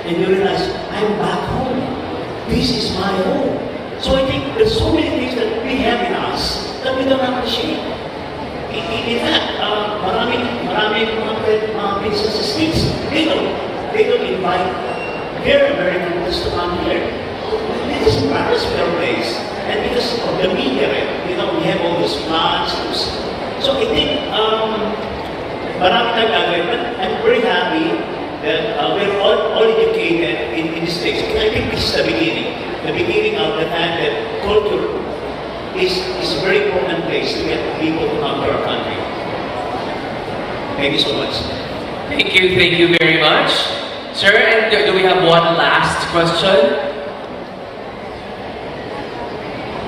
and you realize, I'm back home. This is my home. So I think there's so many things that we have in us that we don't appreciate. In fact, maraming mga businesses, they don't invite their Americans to come here. This is Paris place. And because of the media, we have all these plans. So I think, marami tayong gagawin, but I'm very happy that we're all educated in this stage. I think this is the beginning of the fact that culture is a very important place to get people to come to our country. Thank you so much. Thank you very much. Sir, and do we have one last question?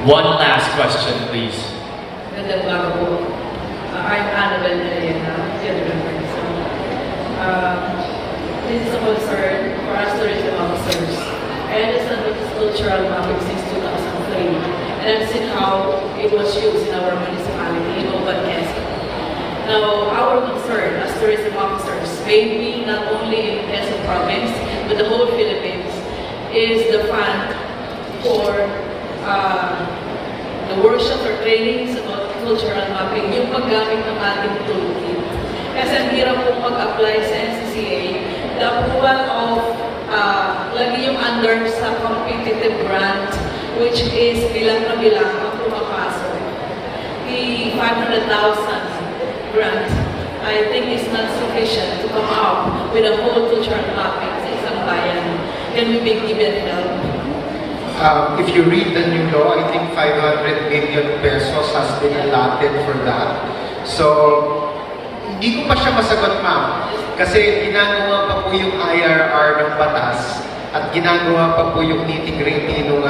One last question, please. Magandang umaga po. I'm Annabelle Elena, this is a concern for us tourism officers. I understand what is cultural mapping since 2003, and I've seen how it was used in our municipality, Quezon. Now, our concern as tourism officers, maybe not only in Quezon province, but the whole Philippines, is the fund for the workshops or trainings about cultural mapping, yung paggamit ng ating toolkit. Kasi ang hirap pong mag-apply sa NCCA, the approval of lagi yung under sa competitive grant, which is bilang na bilang ang pumapasok. The 500,000 grant, I think is not sufficient to come up with a whole cultural mapping sa isang bayan. Can we be given help? If you read the new law, I think 500 million pesos has been allotted for that. So, hindi ko pa siya masagot, ma'am. Kasi ginagawa pa po yung IRR ng batas at ginagawa pa po yung nitty-gritty nung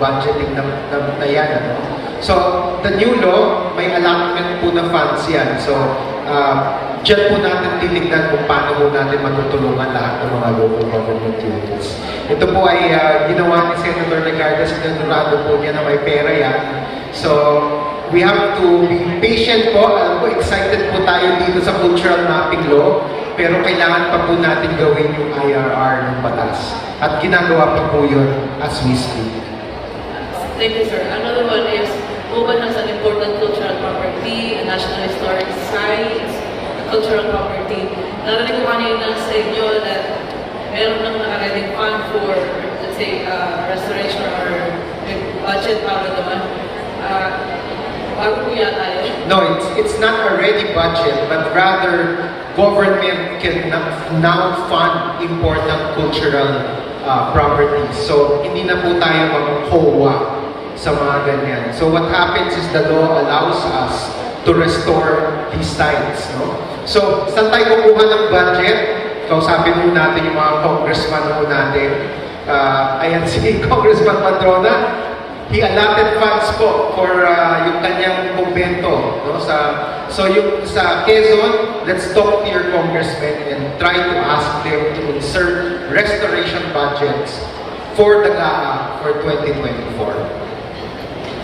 budgeting na yan. So, the new law, may allotment po na funds yan. So, dyan po natin titignan kung paano po natin matutulungan lahat ng mga local government units. Ito po ay ginawa ni Senator Legarda, sinunurado po niya na may pera yan. So, we have to be patient po. Alam ko, excited po tayo dito sa cultural mapping law, pero kailangan pa po natin gawin yung IRR ng batas. At ginagawa pa po yun as we speak. Thank you, sir. Another one is, Oban has an important cultural property, a national historic site, a cultural property. Narinig ko kanina sa inyo that meron nang nakareading fund for, let's say, restoration or budget para naman. Bago po yata yun? No, it's not a ready budget, but rather government can now fund important cultural properties. So, hindi na po tayo mag-COA sa mga ganyan. So, what happens is the law allows us to restore these sites. No? So, saan tayo kukuha ng budget? Kausapin mo natin yung mga congressman po natin. Ayan si Congressman Madrona. He allotted funds po for yung kanyang kumbento. No? So yung sa Quezon, let's talk to your congressmen and try to ask them to insert restoration budgets for the GAA for 2024.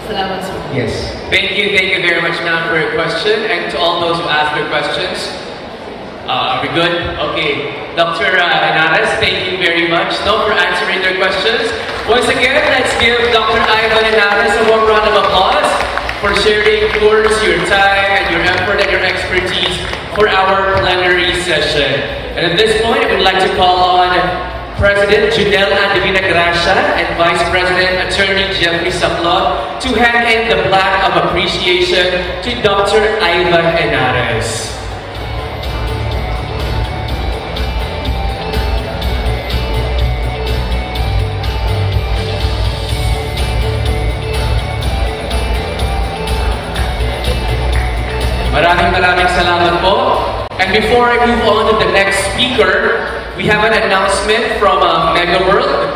Salamat, sir. Yes. Thank you very much, ma'am, for your question, and to all those who asked their questions. Are we good? Okay. Dr. Henares, thank you very much for answering their questions. Once again, let's give Dr. Ivan Henares a warm round of applause for sharing, of course, your time and your effort and your expertise for our plenary session. And at this point, I would like to call on President Junel Andivina Gracia and Vice President Attorney Jeffrey Saplot to hand in the plaque of appreciation to Dr. Ivan Henares. Maraming salamat po. And before I move on to the next speaker, we have an announcement from Mega World.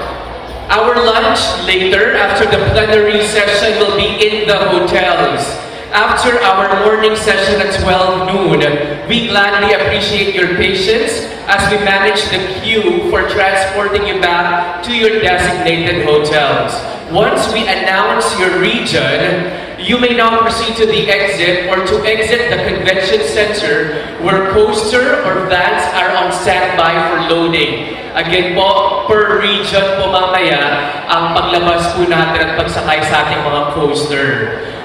Our lunch later, after the plenary session, will be in the hotels. After our morning session at 12 noon, we gladly appreciate your patience as we manage the queue for transporting you back to your designated hotels. Once we announce your region, you may now proceed to the exit or to exit the convention center where coaster or vans are on standby for loading. Again po, per region po mamaya ang paglabas po natin at pagsakay sa ating mga coaster.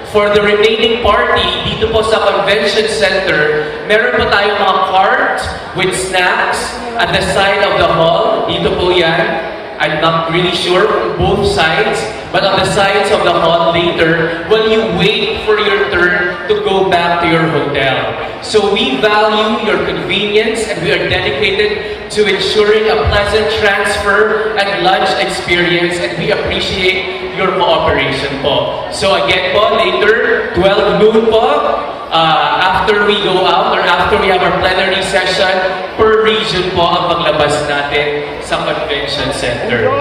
For the remaining party, dito po sa convention center, meron po tayong mga cart with snacks at the side of the hall. Dito po yan. I'm not really sure on both sides, but on the sides of the hall later, while you wait for your turn to go back to your hotel. So we value your convenience and we are dedicated to ensuring a pleasant transfer and lunch experience, and we appreciate your cooperation po. So again po, later, 12 noon po, after we go out or after we have our plenary session, per region po ang paglabas natin sa convention center.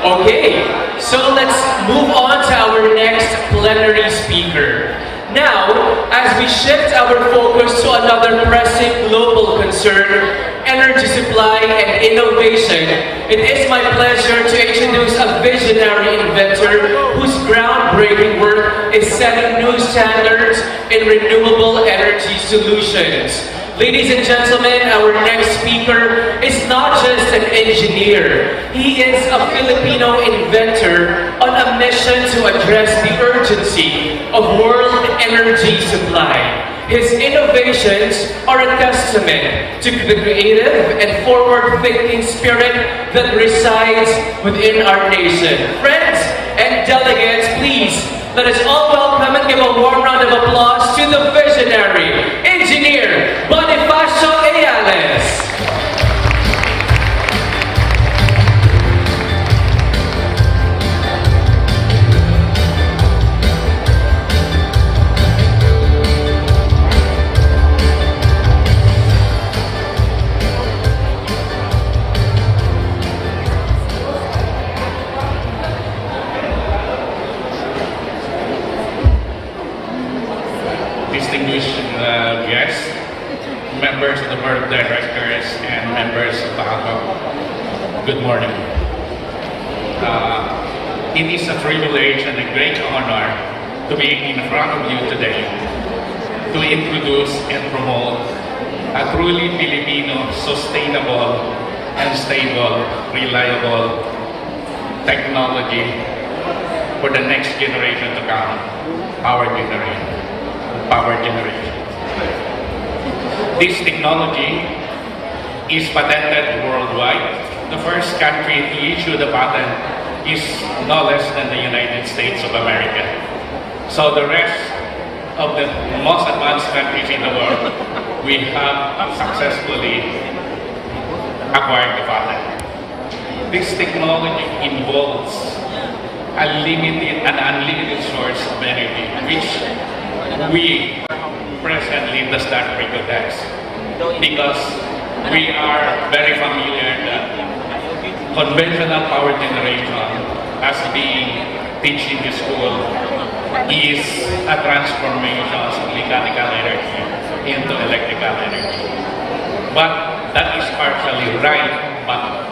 Okay, so let's move on to our next plenary speaker. Now, as we shift our focus to another pressing global concern, energy supply and innovation, it is my pleasure to introduce a visionary inventor whose groundbreaking work is setting new standards in renewable energy solutions. Ladies and gentlemen, our next speaker is not just an engineer. He is a Filipino inventor on a mission to address the urgency of world energy supply. His innovations are a testament to the creative and forward-thinking spirit that resides within our nation. Friends and delegates, please, let us all welcome and give a warm round of applause to the visionary, engineer, Bonifacio Ayales. Distinguished guests, members of the board of directors, and members of the ATOP, good morning. It is a privilege and a great honor to be in front of you today to introduce and promote a truly Filipino, sustainable and stable, reliable technology for the next generation to come, power generation. This technology is patented worldwide. The first country to issue the patent is no less than the United States of America. So the rest of the most advanced countries in the world, we have successfully acquired the patent. This technology involves an unlimited source of energy, which we presently does not recognize, because we are very familiar that conventional power generation, as being taught in the school, is a transformation of mechanical energy into electrical energy. But that is partially right, but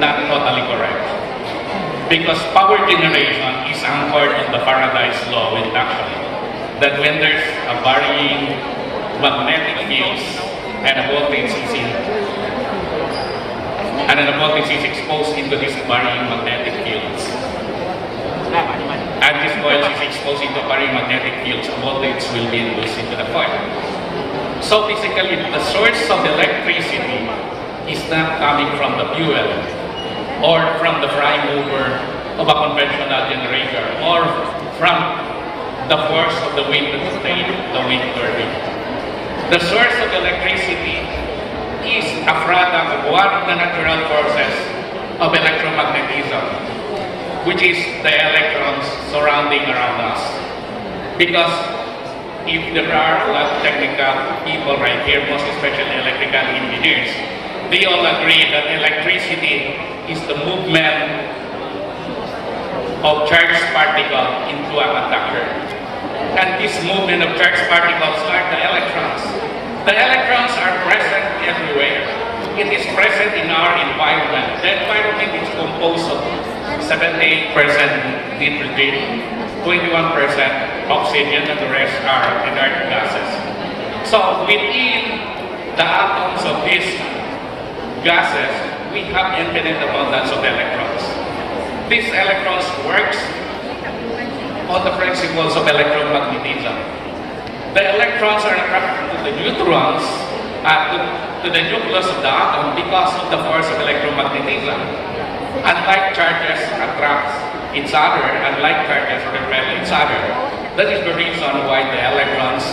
not totally correct. Because power generation is anchored in the Faraday's law of induction, that when there's a varying magnetic fields and a voltage is exposed into these varying magnetic fields, and this coil is exposed into varying magnetic fields, voltage will be induced into the coil. So basically, the source of the electricity is not coming from the fuel or from the prime mover of a conventional generator or from the force of the wind to sustain the wind turbine. The source of electricity is a product of one of the natural forces of electromagnetism, which is the electrons surrounding around us. Because if there are a lot of technical people right here, most especially electrical engineers, they all agree that electricity is the movement of charged particle into a conductor. And this movement of charged particles are the electrons. The electrons are present everywhere. It is present in our environment. The environment is composed of 78% nitrogen, 21% oxygen, and the rest are inert gases. So within the atoms of these gases, we have infinite abundance of electrons. These electrons works on the principles of electromagnetism. The electrons are attracted to the neutrons, to the nucleus of the atom because of the force of electromagnetism. Unlike charges attract each other, unlike charges repel each other. That is the reason why the electrons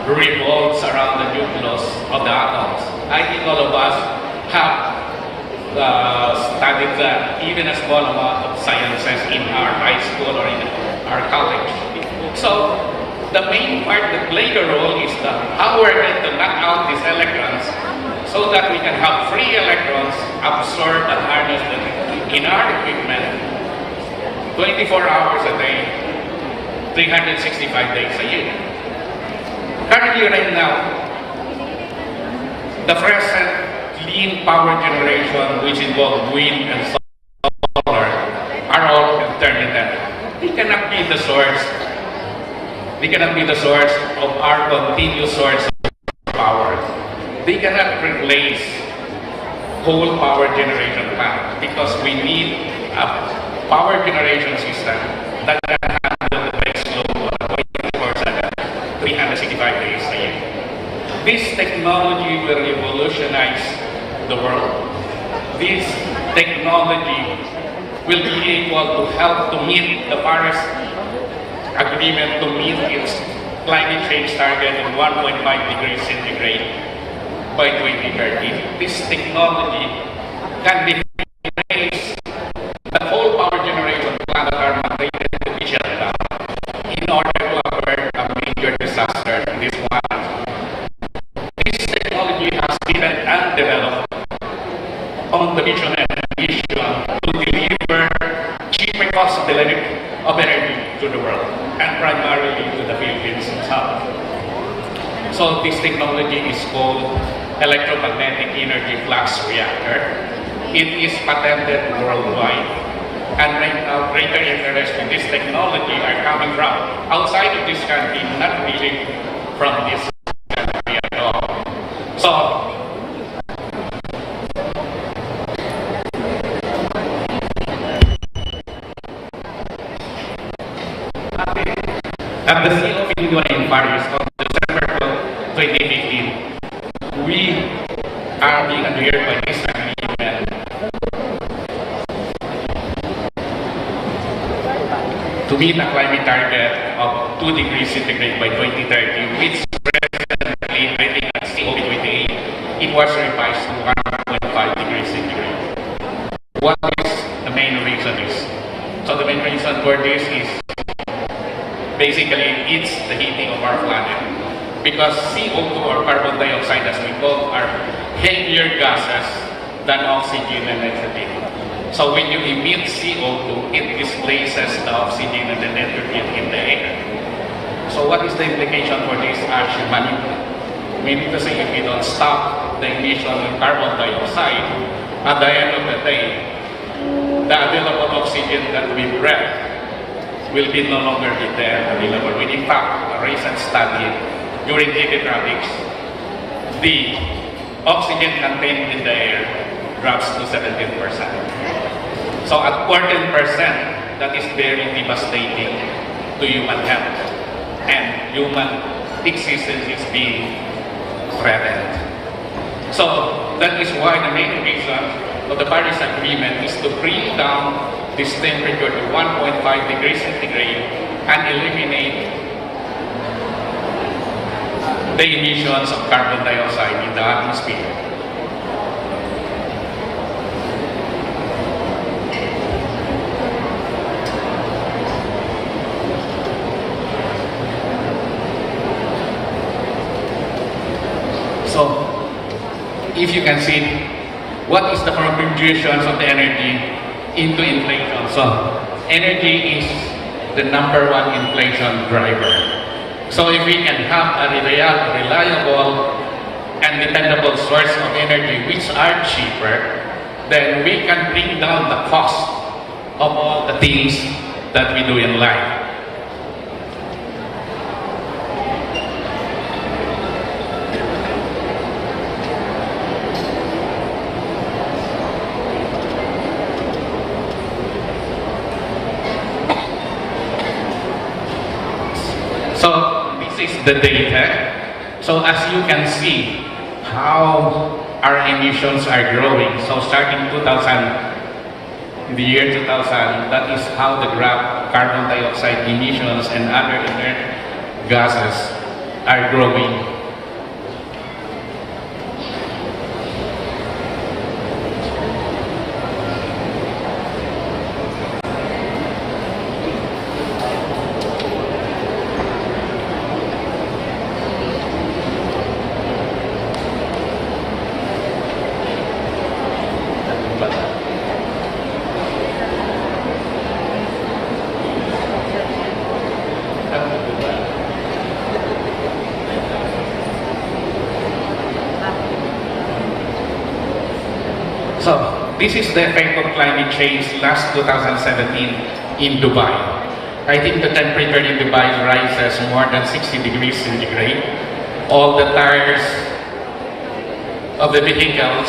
revolves around the nucleus of the atoms. I think all of us have studied that, even a small amount of sciences in our high school or in our college. So the main part that play the role is the power to knock out these electrons so that we can have free electrons absorbed and harnessed in our equipment 24 hours a day, 365 days a year. Currently, right now, the present clean power generation, which involve wind and solar, are all intermittent. They cannot be the source. They cannot be the source of our continuous source of power. They cannot replace whole power generation plant because we need a power generation system that can handle the base load 24/7, 365 days a year. This technology will revolutionize the world. This technology will be able to help to meet the Paris Agreement to meet its climate change target of 1.5 degrees centigrade by 2030. This technology can replace the whole power generation plant that are mandated to be shut down in order to avert a major disaster in this planet. This technology has been undeveloped on the vision and mission to deliver cheaper cost of energy to the world, and primarily to the Philippines itself. So this technology is called electromagnetic energy flux reactor. It is patented worldwide, and right now greater interest in this technology are coming from outside of this country, not really from this country at all. So at the COP in Paris on December 12, 2015, we are being adhered by this agreement to meet a climate target of 2 degrees centigrade by 2030, which presently, I think at COP 28, it was revised to 1.5 degrees centigrade. What is the main reason is? So the main reason for this is basically, it's the heating of our planet. Because CO2 or carbon dioxide, as we call, are heavier gases than oxygen and nitrogen. So when you emit CO2, it displaces the oxygen and the nitrogen in the air. So what is the implication for this as humanity? Meaning to say, if we don't stop the emission of carbon dioxide, at the end of the day, the available oxygen that we breathe will be no longer be there available. When in fact, a recent study during heavy traffics, the oxygen contained in the air drops to 17%. So at 14%, that is very devastating to human health, and human existence is being threatened. So that is why the main reason of the Paris Agreement is to bring down this temperature to 1.5 degrees centigrade and eliminate the emissions of carbon dioxide in the atmosphere. So, if you can see, what is the contributions of the energy into inflation? So, energy is the number one inflation driver. So if we can have a reliable and dependable source of energy which are cheaper, then we can bring down the cost of all the things that we do in life. is the data. So as you can see, how our emissions are growing. So starting 2000, in the year 2000, that is how the graph carbon dioxide emissions and other inert gases are growing. So, this is the effect of climate change last 2017 in Dubai. I think the temperature in Dubai rises more than 60 degrees centigrade. All the tires of the vehicles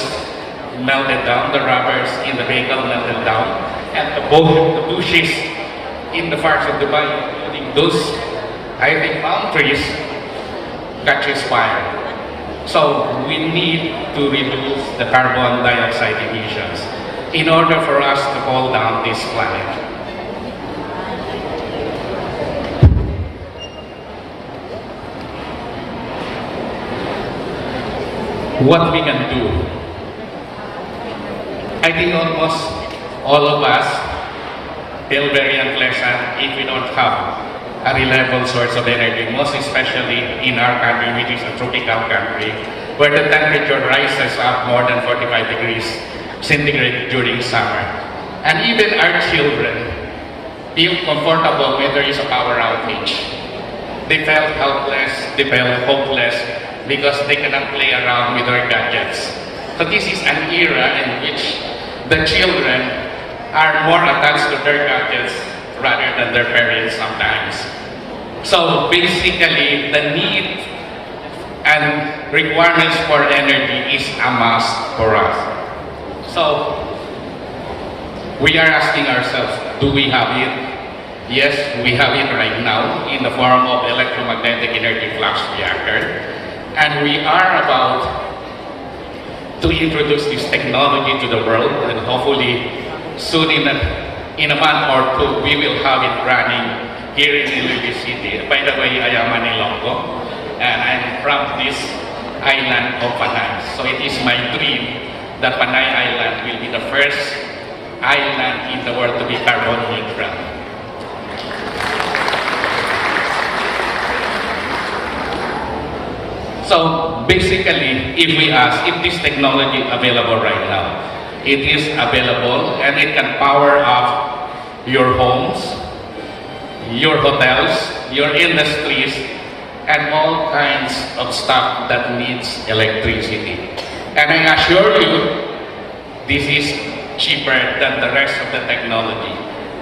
melted down, the rubbers in the vehicle melted down, and the bushes in the parts of Dubai, including those, I think, palm trees, catches fire. So we need to reduce the carbon dioxide emissions in order for us to hold down this planet. What we can do? I think almost all of us feel very unpleasant if we don't have a reliable source of energy, most especially in our country, which is a tropical country, where the temperature rises up more than 45 degrees centigrade during summer. And even our children feel comfortable when there is a power outage. They felt helpless, they felt hopeless, because they cannot play around with their gadgets. So this is an era in which the children are more attached to their gadgets rather than their parents sometimes. So basically, the need and requirements for energy is a must for us. So we are asking ourselves, do we have it? Yes, we have it right now in the form of electromagnetic energy flux reactor. And we are about to introduce this technology to the world, and hopefully soon in a month or two, we will have it running here in Iloilo City. By the way, I am Manilongo, and I'm from this island of Panay. So it is my dream that Panay Island will be the first island in the world to be carbon neutral. So basically, if we ask, if this technology available right now, it is available and it can power up your homes, your hotels, your industries, and all kinds of stuff that needs electricity. And I assure you, this is cheaper than the rest of the technology.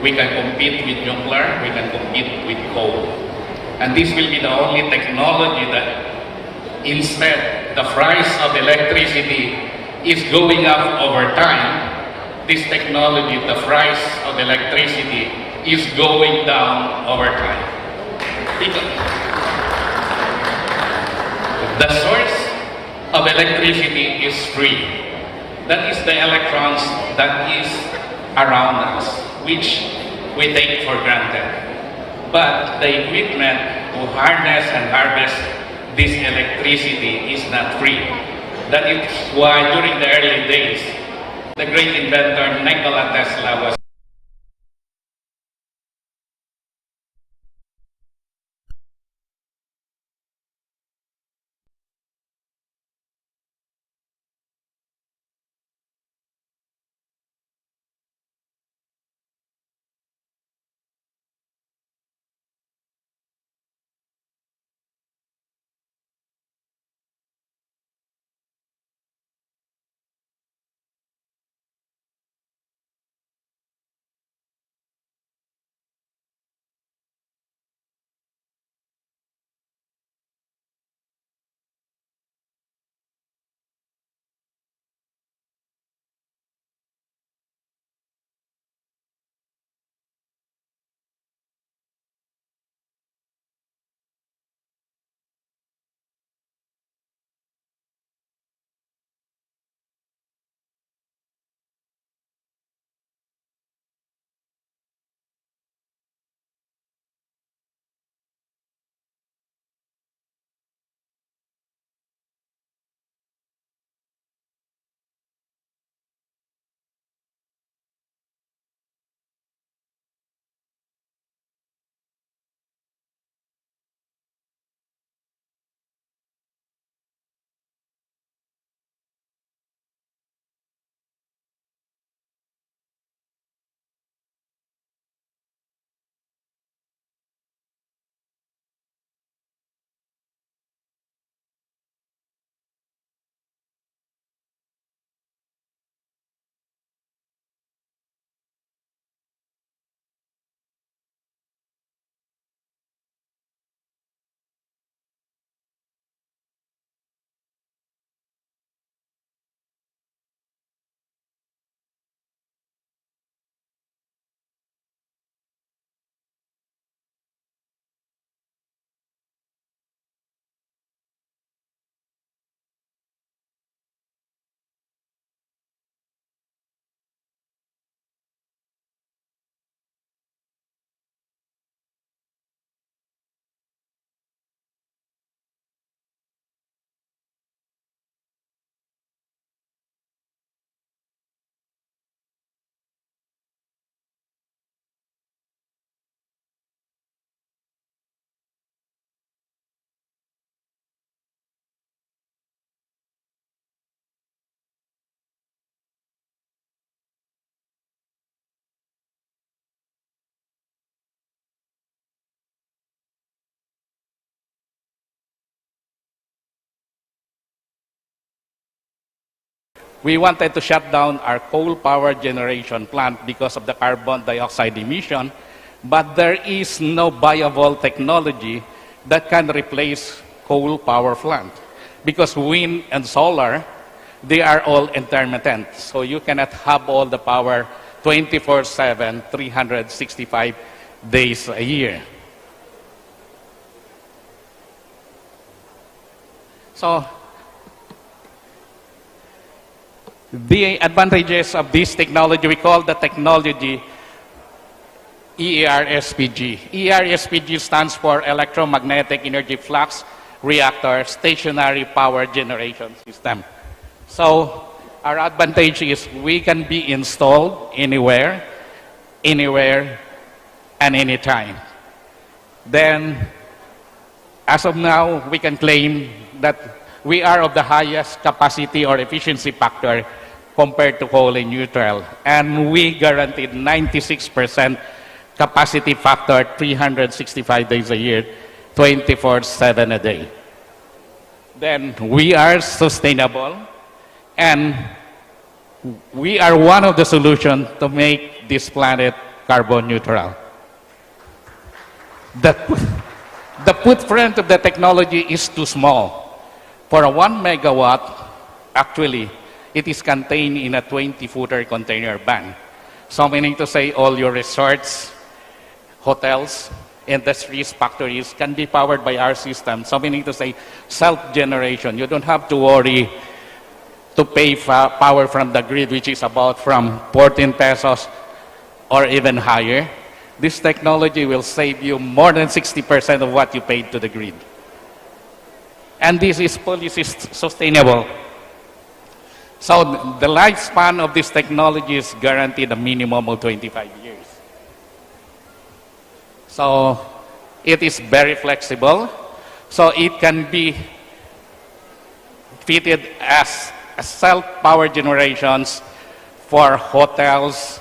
We can compete with nuclear, we can compete with coal. And this will be the only technology that instead the price of electricity is going up over time, this technology, the price of electricity, is going down over time. Because the source of electricity is free. That is the electrons that is around us, which we take for granted. But the equipment to harness and harvest this electricity is not free. That is why during the early days, the great inventor Nikola Tesla was We wanted to shut down our coal power generation plant because of the carbon dioxide emission, but there is no viable technology that can replace coal power plant because wind and solar, they are all intermittent. So you cannot have all the power 24/7, 365 days a year. So the advantages of this technology, we call the technology ERSPG. ERSPG stands for Electromagnetic Energy Flux Reactor Stationary Power Generation System. So our advantage is we can be installed anywhere, and anytime. Then, as of now, we can claim that we are of the highest capacity or efficiency factor compared to coal and neutral. And we guaranteed 96% capacity factor, 365 days a year, 24/7 a day. Then we are sustainable, and we are one of the solutions to make this planet carbon neutral. The footprint of the technology is too small. For a 1 megawatt, actually, it is contained in a 20-footer container van. So meaning to say all your resorts, hotels, industries, factories can be powered by our system. So meaning to say self-generation. You don't have to worry to pay power from the grid, which is about from 14 pesos or even higher. This technology will save you more than 60% of what you paid to the grid. And this is fully sustainable. So the lifespan of this technology is guaranteed a minimum of 25 years. So it is very flexible. So it can be fitted as self-power generations for hotels,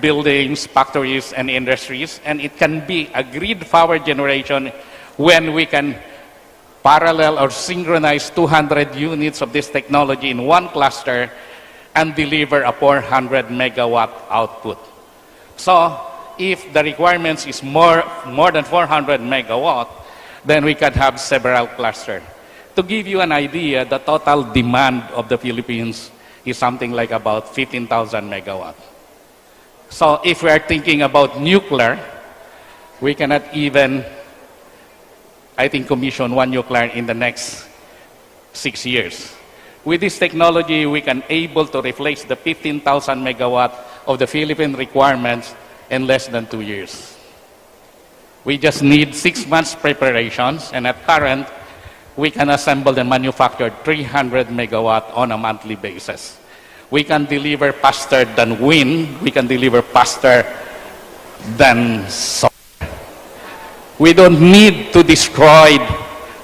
buildings, factories, and industries. And it can be a grid power generation when we can parallel or synchronize 200 units of this technology in one cluster and deliver a 400 megawatt output. So if the requirements is more than 400 megawatt, then we can have several clusters. To give you an idea, the total demand of the Philippines is something like about 15,000 megawatt. So if we are thinking about nuclear, we cannot even, I think, commission one nuclear in the next 6 years. With this technology, we can able to replace the 15,000 megawatt of the Philippine requirements in less than 2 years. We just need 6 months preparations, and at current, we can assemble and manufacture 300 megawatt on a monthly basis. We can deliver faster than wind. We can deliver faster than solar. We don't need to destroy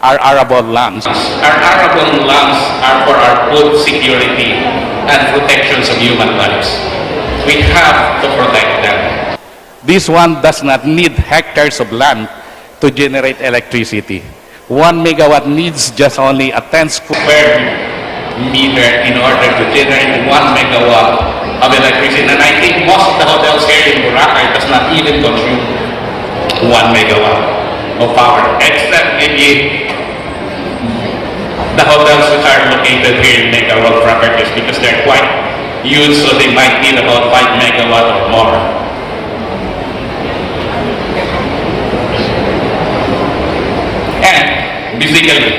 our arable lands. Our arable lands are for our food security and protections of human lives. We have to protect them. This one does not need hectares of land to generate electricity. 1 megawatt needs just only a 10 square meter in order to generate 1 megawatt of electricity. And I think most of the hotels here in Boracay does not even consume 1 megawatt of power, except maybe the hotels which are located here in Mega World properties, because they're quite huge, so they might need about 5 megawatt or more. And basically,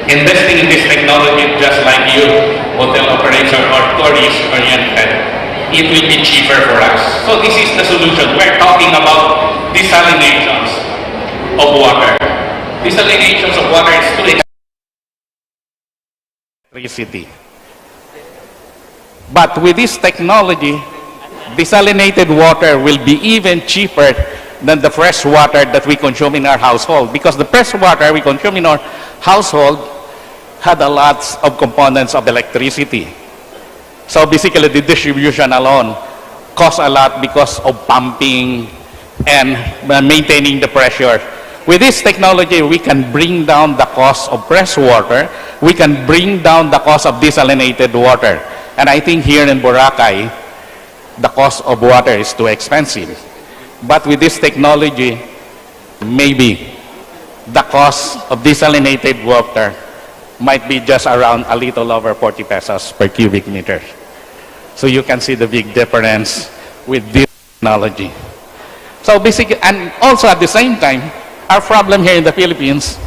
investing in this technology, just like you, hotel operator or tourist-oriented, it will be cheaper for us. So this is the solution. We're talking about desalinations of water. Desalinations of water is too electricity. But with this technology, desalinated water will be even cheaper than the fresh water that we consume in our household, because the fresh water we consume in our household had a lot of components of electricity. So basically the distribution alone costs a lot because of pumping and maintaining the pressure. With this technology, we can bring down the cost of fresh water we can bring down the cost of desalinated water. And I think here in Boracay, the cost of water is too expensive. But with this technology, maybe the cost of desalinated water might be just around a little over 40 pesos per cubic meter. So you can see the big difference with this technology. So basically, and also at the same time, our problem here in the Philippines,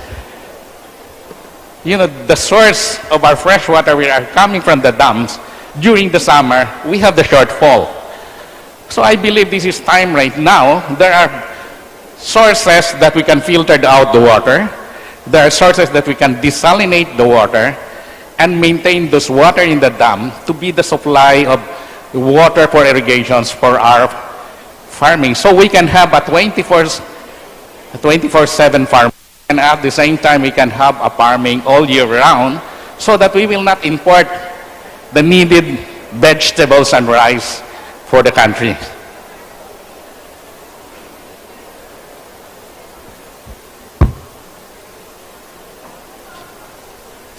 you know, the source of our fresh water, we are coming from the dams. During the summer, we have the shortfall. So I believe this is time right now. There are sources that we can filter out the water. There are sources that we can desalinate the water and maintain this water in the dam to be the supply of water for irrigations for our farming. So we can have a 24/7 farming, and at the same time we can have a farming all year round so that we will not import the needed vegetables and rice for the country.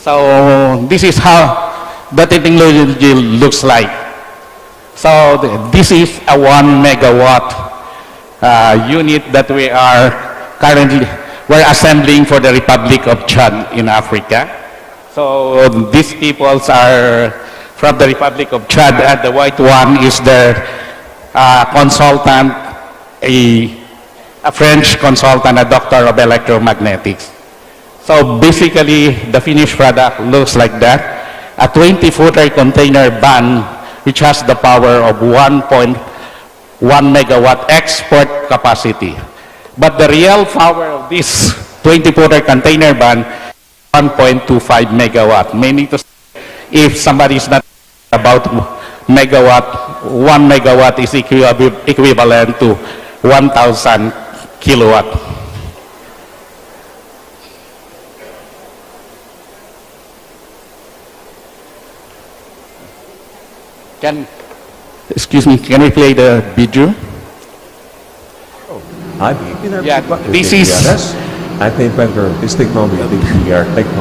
So this is how the technology looks like. So this is a 1 megawatt unit that we are currently assembling for the Republic of Chad in Africa. So these peoples are from the Republic of Chad, and the white one is their consultant, a French consultant, a doctor of electromagnetics. So basically, the finished product looks like that. A 20-footer container van, which has the power of 1.1 megawatt export capacity. But the real power of this 20-footer container van, 1.25 megawatt. Meaning to say, if somebody is not about megawatt, 1 megawatt is equivalent to 1,000 kilowatt. Excuse me, can we play the video? Yeah, this is I think whether this technology,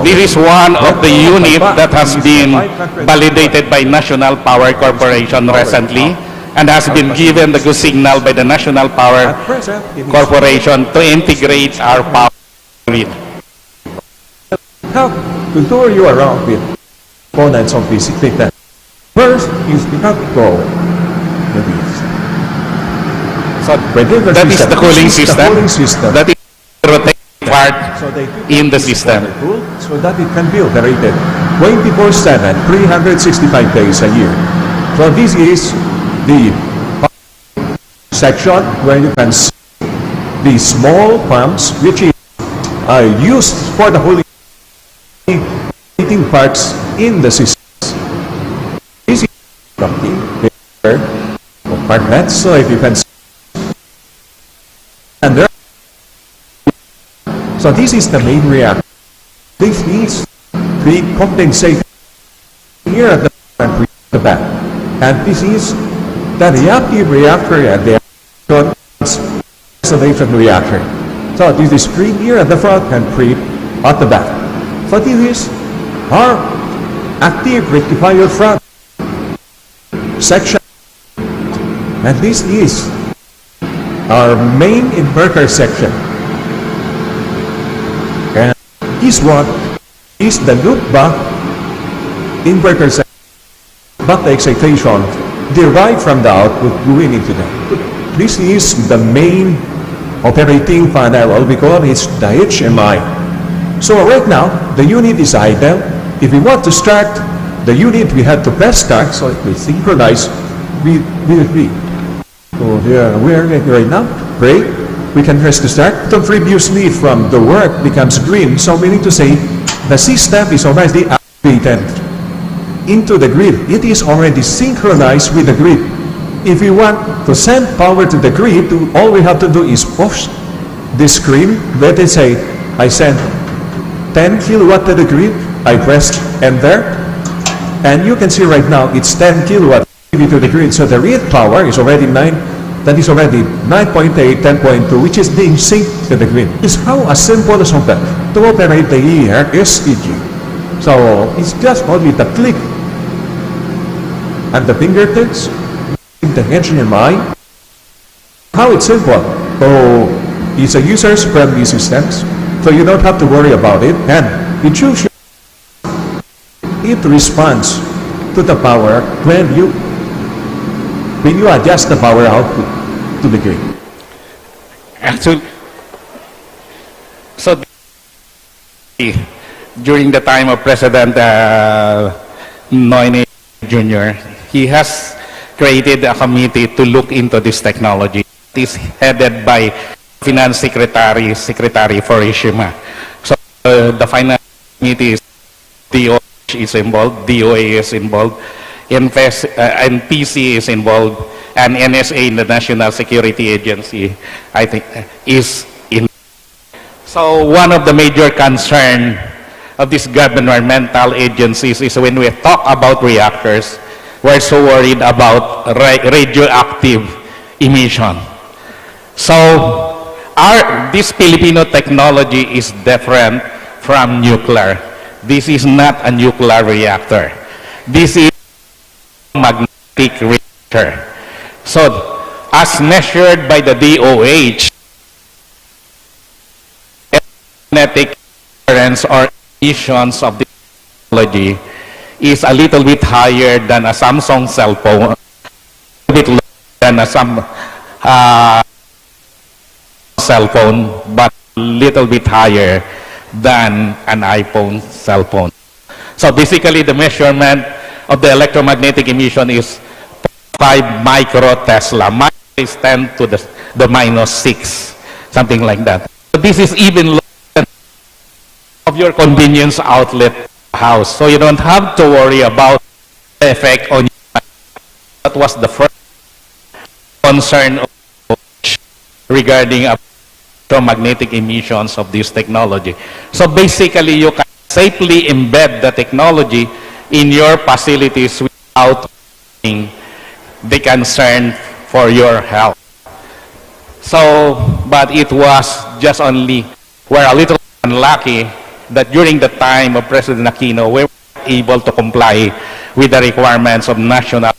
this is one of the unit that has been validated by National Power Corporation recently and has been given the good signal by the National Power Corporation to integrate our power grid. How to tour you around with components of this technology. First is we have to go with this. So that is the cooling system. That is the rotating part in the system. So that it can be operated 24/7, 365 days a year. So this is the section where you can see the small pumps which is used for the whole heating parts in the system. This is the compartments, so if you can see, and there, so this is the main reactor. This is the condensator here at the back, and this is the reactive reactor and the isolation reactor. So this is screen here at the front and pre at the back. So this is our active rectifier front section, and this is our main inverter section, and this one is the loop back inverter section, but the excitation derived from the output going into that. This is the main operating panel, we call it the HMI. So right now the unit is idle. If we want to start the unit, we have to press start, so it will synchronize with me. So here we are right now. Great. We can press to start. So previously from the work becomes green, so meaning to say the system is already activated into the grid. It is already synchronized with the grid. If we want to send power to the grid, all we have to do is push the screen. Let us say I send 10 kilowatt to the grid. I press enter. And you can see right now it's 10 kilowatt to the grid. So the real power is already 9.8, 10.2, which is being synced to the grid. It's how as simple as that to operate the ERSPG. So it's just only the click and the fingertips, intention in mind. How it's simple. So it's a user-friendly systems, so you don't have to worry about it, and you choose it responds to the power when you adjust the power output to the grid. Actually, so during the time of President Noyne Jr., he has created a committee to look into this technology. It is headed by Finance Secretary Forishima. So the Finance Committee is DOH is involved, DOA is involved, NPC is involved, and NSA, the National Security Agency, I think, is in. So one of the major concern of these governmental agencies is when we talk about reactors, we're so worried about radioactive emission. So this Filipino technology is different from nuclear. This is not a nuclear reactor. This is a magnetic reactor. So as measured by the DOH, magnetic currents or emissions of the technology is a little bit higher than a Samsung cell phone, a bit lower than a cell phone, but a little bit higher than an iPhone cell phone. So basically the measurement of the electromagnetic emission is 5 microtesla. Micro is 10 to the minus 6, something like that. So this is even lower than of your convenience outlet house. So you don't have to worry about the effect on you. That was the first concern regarding electromagnetic emissions of this technology. So basically, you can safely embed the technology in your facilities without being the concern for your health. So, but it was just only, we're a little unlucky that during the time of President Aquino, we were able to comply with the requirements of national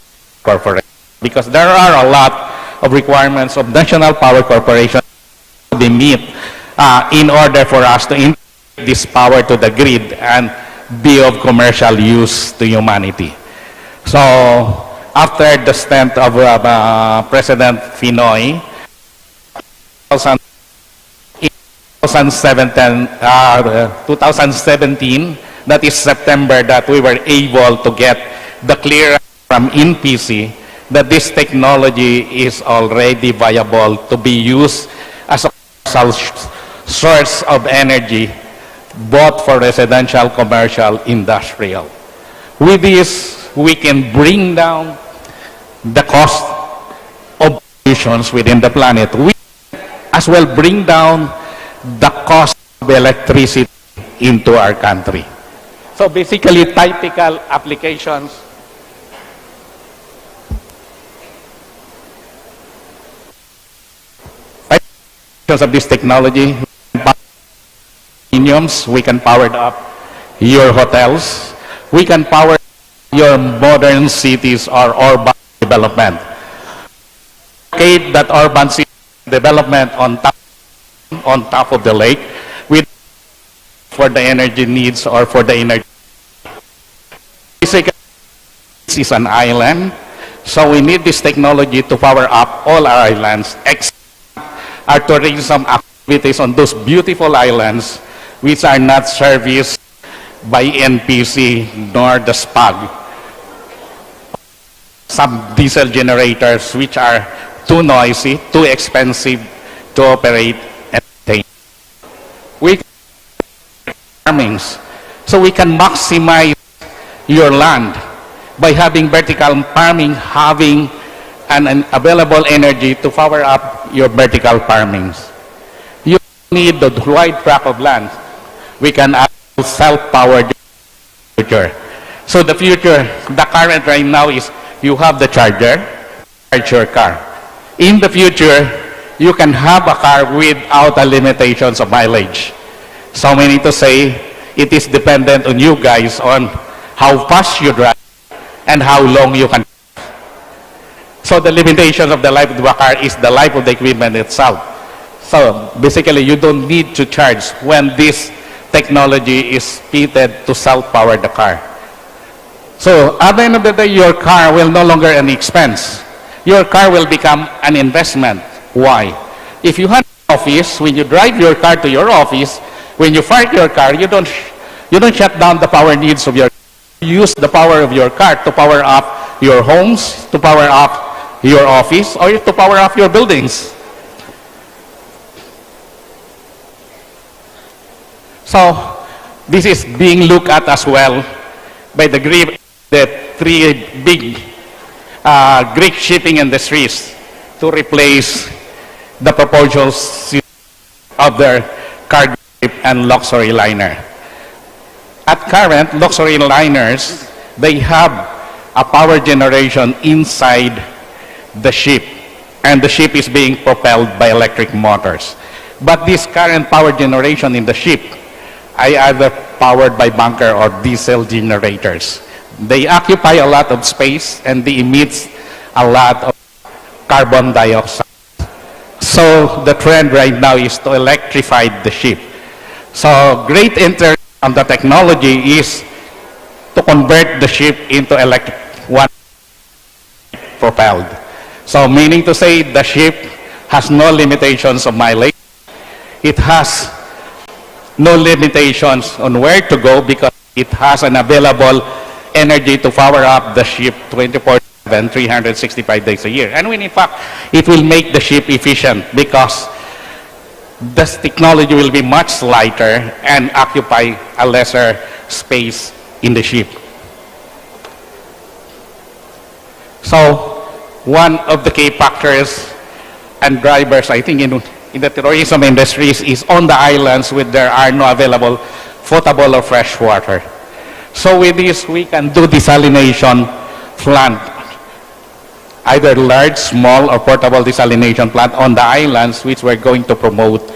corporation. Because there are a lot of requirements of national power corporation to be met in order for us to integrate this power to the grid and be of commercial use to humanity. So, after the stint of President Finoy, 2017, that is September, that we were able to get the clearance from NPC that this technology is already viable to be used as a source of energy, both for residential, commercial, industrial. With this, we can bring down the cost of emissions within the planet. We as well bring down the cost of electricity into our country. So basically, typical applications of this technology, we can power up your hotels, we can power your modern cities or urban development. Locate that urban city development on top of the lake with for the energy needs or for the energy. Basically, this is an island, so we need this technology to power up all our islands, except our tourism activities on those beautiful islands which are not serviced by NPC nor the SPAG. Some diesel generators which are too noisy, too expensive to operate and maintain. We can farmings, so we can maximize your land by having vertical farming, having an available energy to power up your vertical farmings. You need the wide tract of land. We can add self-powered future. So the future, the current right now is you have the charger, charge your car. In the future, you can have a car without the limitations of mileage. So we need to say, it is dependent on you guys on how fast you drive and how long you can. So the limitation of the life of the car is the life of the equipment itself. So basically, you don't need to charge when this technology is fitted to self-power the car. So at the end of the day, your car will no longer an expense. Your car will become an investment. Why? If you have an office, when you drive your car to your office, when you park your car, you don't shut down the power needs of your car. You use the power of your car to power up your homes, to power up your office, or to power up your buildings. So this is being looked at as well by the three big Greek shipping industries to replace the proposals of their cargo and luxury liner. At current, luxury liners, they have a power generation inside the ship, and the ship is being propelled by electric motors. But this current power generation in the ship are either powered by bunker or diesel generators. They occupy a lot of space and they emit a lot of carbon dioxide. So the trend right now is to electrify the ship. So great interest on the technology is to convert the ship into electric one propelled. So meaning to say the ship has no limitations of mileage. It has no limitations on where to go because it has an available energy to power up the ship 24/7, 365 days a year. And when in fact, it will make the ship efficient because this technology will be much lighter and occupy a lesser space in the ship. So one of the key factors and drivers, I think, in the tourism industries is on the islands where there are no available potable or fresh water. So with this, we can do desalination plant, either large, small, or portable desalination plant on the islands, which we're going to promote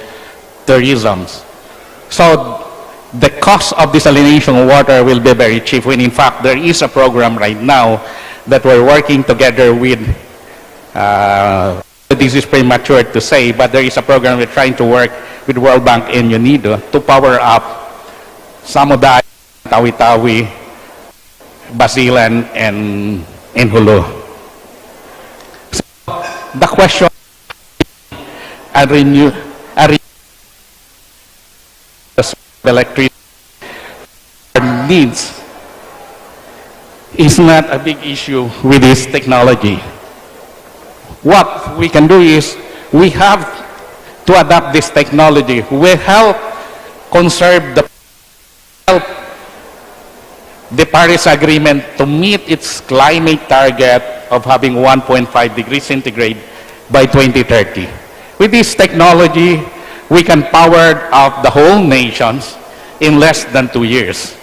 tourism. So the cost of desalination water will be very cheap, when in fact there is a program right now that we're working together with, this is premature to say, but there is a program we're trying to work with World Bank and UNIDO to power up some of the Tawi-Tawi, Basilan, and Hulu. So the question electricity needs is not a big issue with this technology. What we can do is we have to adapt this technology. We help conserve the Paris Agreement to meet its climate target of having 1.5 degrees centigrade by 2030. With this technology, we can power up the whole nations in less than 2 years.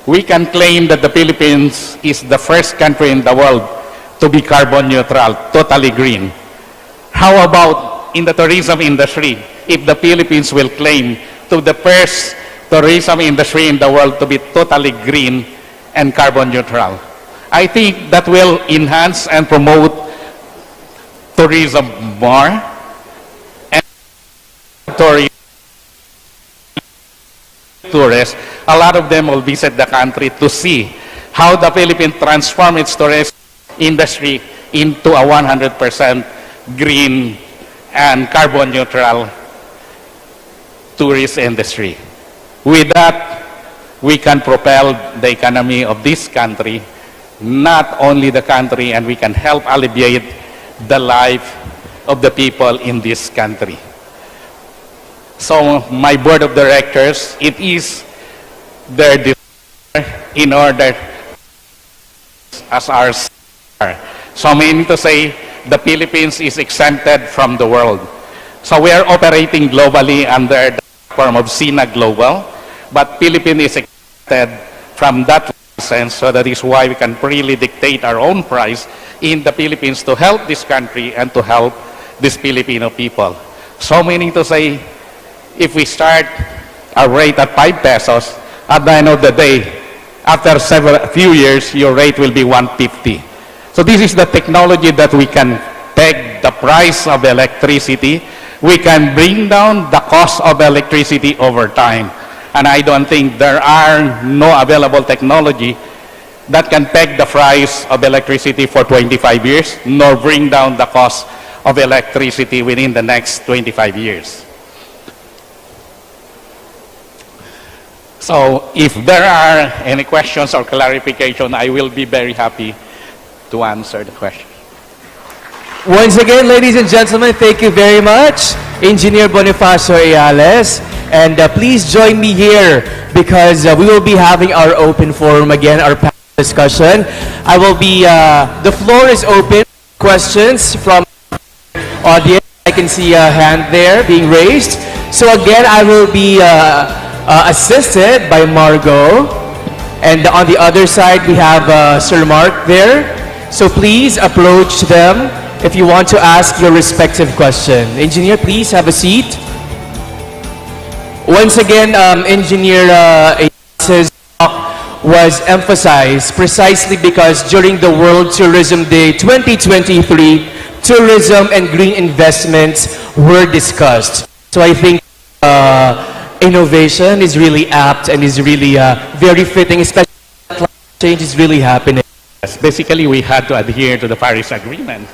We can claim that the Philippines is the first country in the world to be carbon neutral, totally green. How about in the tourism industry, if the Philippines will claim to the first tourism industry in the world to be totally green and carbon neutral? I think that will enhance and promote tourism more, and tourists, a lot of them will visit the country to see how the Philippines transform its tourism industry into a 100% green and carbon neutral tourist industry. With that, we can propel the economy of this country, not only the country, and we can help alleviate the life of the people in this country. So my board of directors, it is their desire in order as our star. So meaning to say, the Philippines is exempted from the world. So we are operating globally under the form of SINA Global, but Philippines is exempted from that sense, so that is why we can freely dictate our own price in the Philippines to help this country and to help these Filipino people. So meaning to say, if we start our rate at 5 pesos, at the end of the day, after few years, your rate will be 150. So this is the technology that we can peg the price of electricity. We can bring down the cost of electricity over time. And I don't think there are no available technology that can peg the price of electricity for 25 years, nor bring down the cost of electricity within the next 25 years. So if there are any questions or clarification, I will be very happy to answer the question. Once again, ladies and gentlemen, thank you very much, Engineer Bonifacio Ayales. And please join me here because we will be having our open forum again, our panel discussion. I will be, the floor is open. Questions from audience. I can see a hand there being raised. So again, I will be assisted by Margot. And on the other side, we have Sir Mark there. So please approach them if you want to ask your respective question. Engineer, please have a seat. Once again, Engineer Ayales' talk was emphasized precisely because during the World Tourism Day 2023, tourism and green investments were discussed. So I think innovation is really apt and is really very fitting, especially climate change is really happening. Yes, basically, we had to adhere to the Paris Agreement.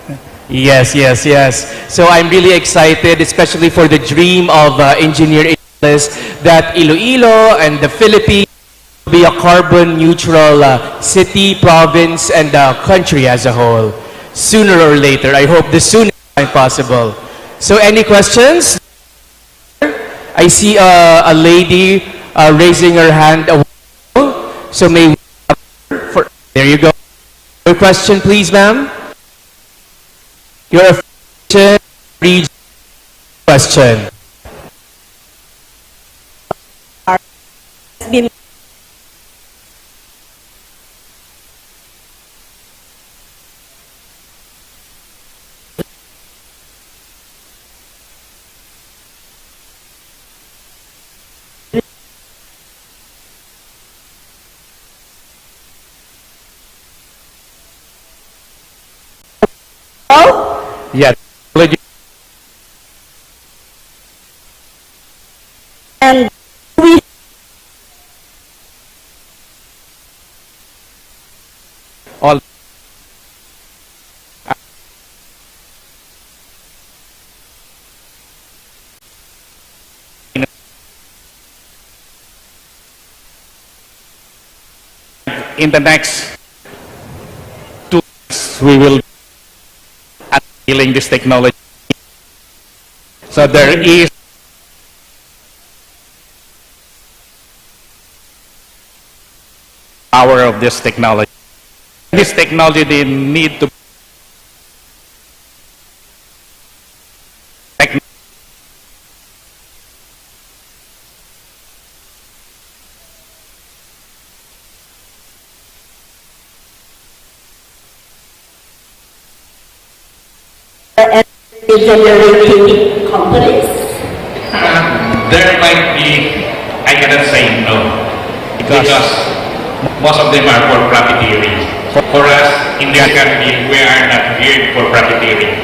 Yes, yes, yes. So I'm really excited, especially for the dream of Engineer Ayales, that Iloilo and the Philippines will be a carbon neutral city, province, and country as a whole. Sooner or later. I hope the soonest time possible. So any questions? I see a lady raising her hand. So may we have there you go. Your question, please, ma'am. Your affiliation, region, question. Yes. And we All in the next 2 weeks, we will unveiling this technology. So there is power of this technology. This technology they need to generating companies. There might be, I cannot say no, because most of them are for profiteering. For us, in this country, we are not geared for profiteering.